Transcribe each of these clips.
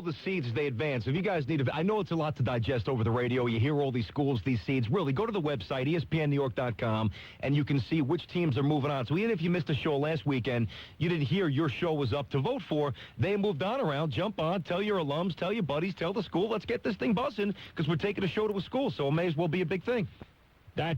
the seeds as they advance. If you guys need I know it's a lot to digest over the radio. You hear all these schools, these seeds. Really, go to the website, ESPNNewYork.com, and you can see which teams are moving on. So even if you missed a show last weekend, you didn't hear your show was up to vote for, they moved on around. Jump on, tell your alums, tell your buddies, tell the school. Let's get this thing buzzing because we're taking a show to a school, so it may as well be a big thing. That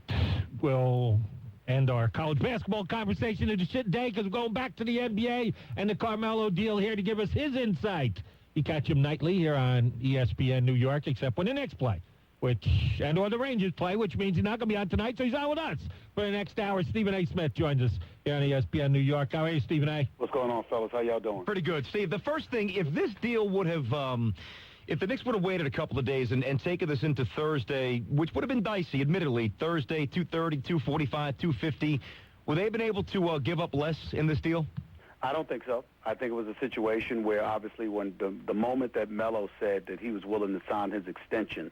will end our college basketball conversation of the shit day because we're going back to the NBA and the Carmelo deal here to give us his insight. You catch him nightly here on ESPN New York, except when the Knicks play, or the Rangers play, which means he's not going to be on tonight, so he's on with us for the next hour. Stephen A. Smith joins us here on ESPN New York. How are you, Stephen A.? What's going on, fellas? How y'all doing? Pretty good. Steve, the first thing, if this deal would have... if the Knicks would have waited a couple of days and taken this into Thursday, which would have been dicey, admittedly, Thursday, 2:30, 2:45, 2:50, would they have been able to give up less in this deal? I don't think so. I think it was a situation where, obviously, when the moment that Melo said that he was willing to sign his extension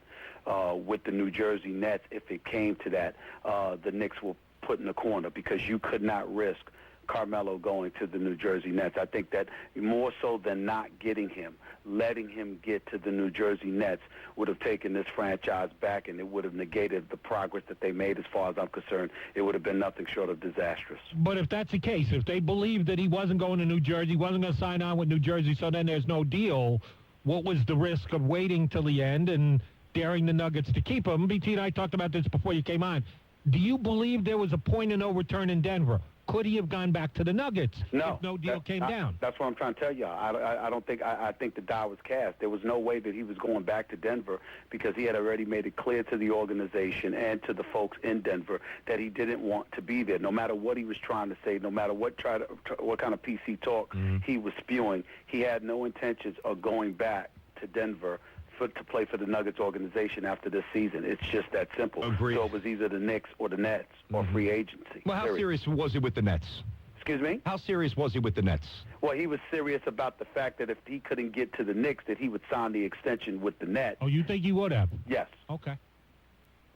with the New Jersey Nets, if it came to that, the Knicks were put in the corner because you could not risk Carmelo going to the New Jersey Nets. I think that more so than not getting him, letting him get to the New Jersey Nets would have taken this franchise back, and it would have negated the progress that they made as far as I'm concerned. It would have been nothing short of disastrous. But if that's the case, if they believed that he wasn't going to New Jersey, wasn't going to sign on with New Jersey, so then there's no deal, what was the risk of waiting till the end and daring the Nuggets to keep him? BT and I talked about this before you came on. Do you believe there was a point of no return in Denver? Could he have gone back to the Nuggets if no deal came down? That's what I'm trying to tell you. I don't think I think the die was cast. There was no way that he was going back to Denver because he had already made it clear to the organization and to the folks in Denver that he didn't want to be there. No matter what he was trying to say, no matter what kind of PC talk he was spewing, he had no intentions of going back to Denver to play for the Nuggets organization after this season. It's just that simple. Agreed. So it was either the Knicks or the Nets or free agency. Well, how serious was he with the Nets? Excuse me? How serious was he with the Nets? Well, he was serious about the fact that if he couldn't get to the Knicks, that he would sign the extension with the Nets. Oh, you think he would have? Yes. Okay.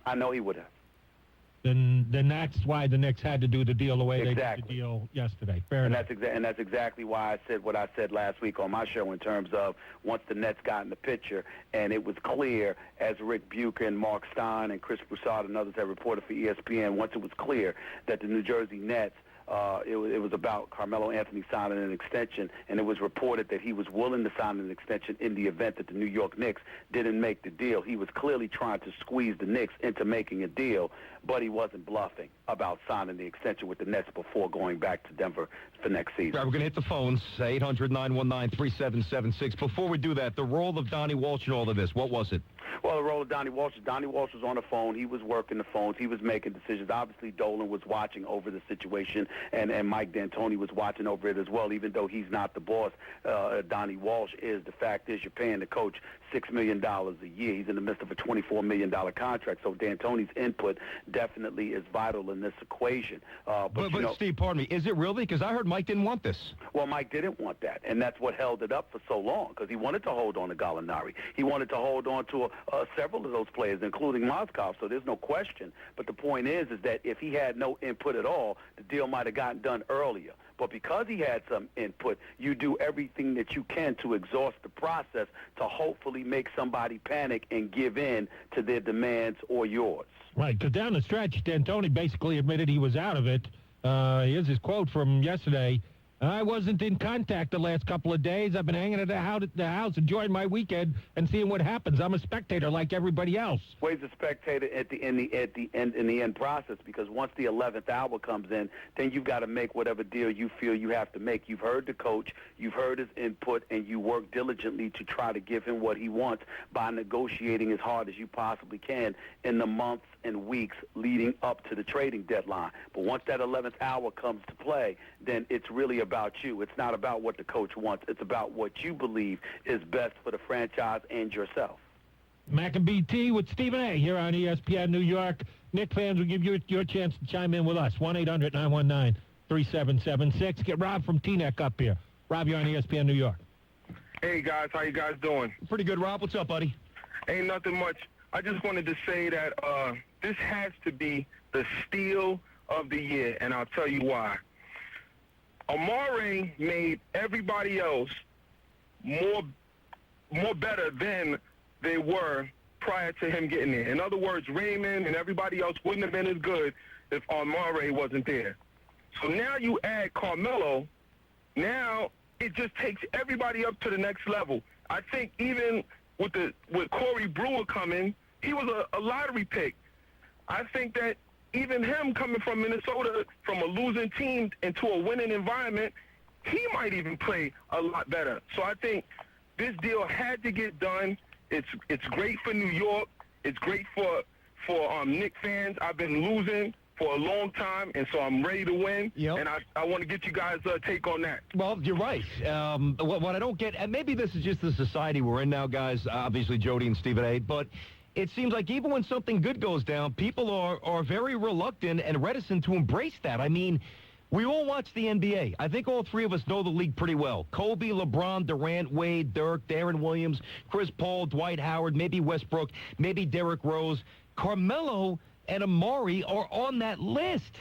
I know he would have. Then that's why the Knicks had to do the deal the way they did the deal yesterday. Fair enough. And that's exactly why I said what I said last week on my show in terms of once the Nets got in the picture and it was clear, as Rick Bucher and Mark Stein and Chris Broussard and others have reported for ESPN, once it was clear that the New Jersey Nets, it was about Carmelo Anthony signing an extension, and it was reported that he was willing to sign an extension in the event that the New York Knicks didn't make the deal. He was clearly trying to squeeze the Knicks into making a deal, but he wasn't bluffing about signing the extension with the Nets before going back to Denver for next season. Right, we're going to hit the phones, 800-919-3776. Before we do that, the role of Donnie Walsh in all of this, what was it? Well, the role of Donnie Walsh was on the phone. He was working the phones. He was making decisions. Obviously, Dolan was watching over the situation, and Mike D'Antoni was watching over it as well, even though he's not the boss. Donnie Walsh is. The fact is you're paying the coach $6 million a year. He's in the midst of a $24 million contract, so D'Antoni's input definitely is vital in this equation. But Steve, pardon me, is it really? Because I heard Mike didn't want this. Well, Mike didn't want that, and that's what held it up for so long, because he wanted to hold on to Gallinari. He wanted to hold on to several of those players, including Mozgov, so there's no question. But the point is that if he had no input at all, the deal might have gotten done earlier. But because he had some input, you do everything that you can to exhaust the process to hopefully make somebody panic and give in to their demands or yours. Right, because down the stretch, D'Antoni basically admitted he was out of it. Here's his quote from yesterday. I wasn't in contact the last couple of days. I've been hanging at the house, enjoying my weekend, and seeing what happens. I'm a spectator like everybody else. Well, he's a spectator in the end process, because once the 11th hour comes in, then you've got to make whatever deal you feel you have to make. You've heard the coach, you've heard his input, and you work diligently to try to give him what he wants by negotiating as hard as you possibly can in the months and weeks leading up to the trading deadline. But once that 11th hour comes to play, then it's really about you. It's not about what the coach wants. It's about what you believe is best for the franchise and yourself. Mac and BT with Stephen A. here on ESPN New York. Knick fans will give you your chance to chime in with us. 1-800-919-3776. Get Rob from Teaneck up here. Rob, you're on ESPN New York. Hey, guys. How you guys doing? Pretty good, Rob. What's up, buddy? Ain't nothing much. I just wanted to say that this has to be the steal of the year, and I'll tell you why. Amare made everybody else more more better than they were prior to him getting there. In other words, Raymond and everybody else wouldn't have been as good if Amare wasn't there. So now you add Carmelo. Now it just takes everybody up to the next level. I think even with Corey Brewer coming, he was a lottery pick. I think that even him coming from Minnesota, from a losing team into a winning environment, he might even play a lot better. So I think this deal had to get done. It's great for New York. It's great for Knicks fans. I've been losing for a long time, and so I'm ready to win. Yep. And I want to get you guys' take on that. Well, you're right. What I don't get, and maybe this is just the society we're in now, guys, obviously Jody and Stephen A., but it seems like even when something good goes down, people are very reluctant and reticent to embrace that. I mean, we all watch the NBA. I think all three of us know the league pretty well. Kobe, LeBron, Durant, Wade, Dirk, Darren Williams, Chris Paul, Dwight Howard, maybe Westbrook, maybe Derrick Rose. Carmelo and Amari are on that list.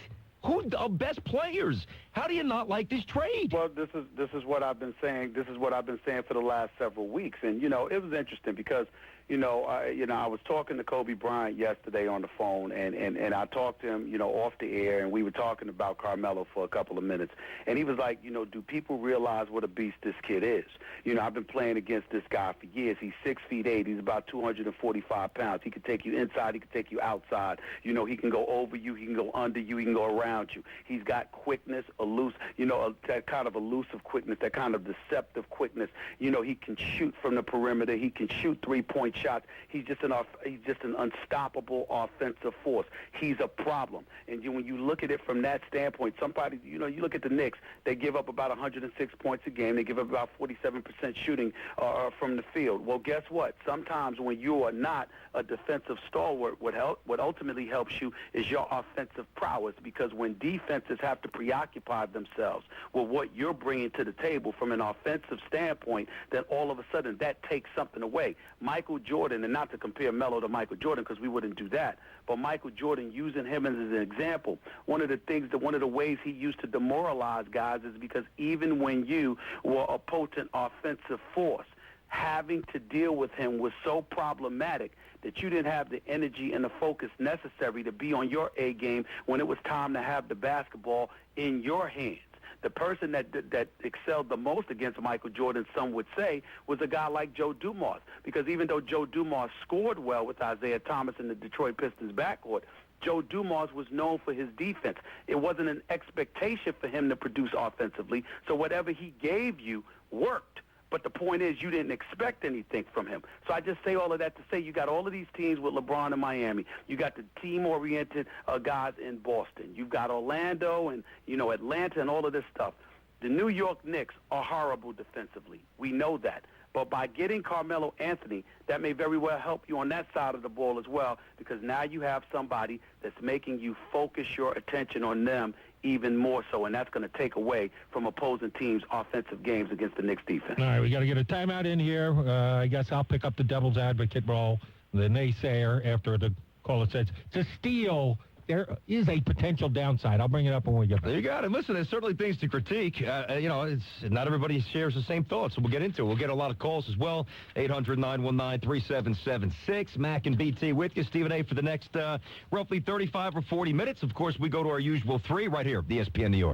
Who are best players? How do you not like this trade? Well, this is what I've been saying. This is what I've been saying for the last several weeks. And, you know, it was interesting because, I was talking to Kobe Bryant yesterday on the phone, and I talked to him, off the air, and we were talking about Carmelo for a couple of minutes. And he was like, do people realize what a beast this kid is? I've been playing against this guy for years. He's 6'8". He's about 245 pounds. He can take you inside. He can take you outside. He can go over you. He can go under you. He can go around you. He's got quickness, that kind of elusive quickness, that kind of deceptive quickness. He can shoot from the perimeter. He can shoot three-point shots. He's just an unstoppable offensive force. He's a problem. And when you look at it from that standpoint, somebody, you look at the Knicks, they give up about 106 points a game. They give up about 47% shooting from the field. Well, guess what? Sometimes when you are not a defensive stalwart, what ultimately helps you is your offensive prowess, because when defenses have to preoccupy themselves with what you're bringing to the table from an offensive standpoint, then all of a sudden that takes something away. Michael Jordan, and not to compare Melo to Michael Jordan because we wouldn't do that, but Michael Jordan, using him as an example, one of the ways he used to demoralize guys is because even when you were a potent offensive force, having to deal with him was so problematic that you didn't have the energy and the focus necessary to be on your A game when it was time to have the basketball in your hands. The person that excelled the most against Michael Jordan, some would say, was a guy like Joe Dumars, because even though Joe Dumars scored well with Isaiah Thomas in the Detroit Pistons backcourt, Joe Dumars was known for his defense. It wasn't an expectation for him to produce offensively, so whatever he gave you worked. But the point is, you didn't expect anything from him. So I just say all of that to say you got all of these teams with LeBron in Miami. You got the team-oriented guys in Boston. You've got Orlando and, Atlanta and all of this stuff. The New York Knicks are horrible defensively. We know that. But by getting Carmelo Anthony, that may very well help you on that side of the ball as well, because now you have somebody that's making you focus your attention on them even more so, and that's going to take away from opposing teams' offensive games against the Knicks defense. All right, we got to get a timeout in here. I guess I'll pick up the devil's advocate role, the naysayer, after the caller says it's a steal. There is a potential downside. I'll bring it up when we get back. There you got it. Listen, there's certainly things to critique. It's not everybody shares the same thoughts, so we'll get into it. We'll get a lot of calls as well. 800-919-3776. Mac and BT with you. Stephen A. for the next roughly 35 or 40 minutes. Of course, we go to our usual three right here, ESPN New York.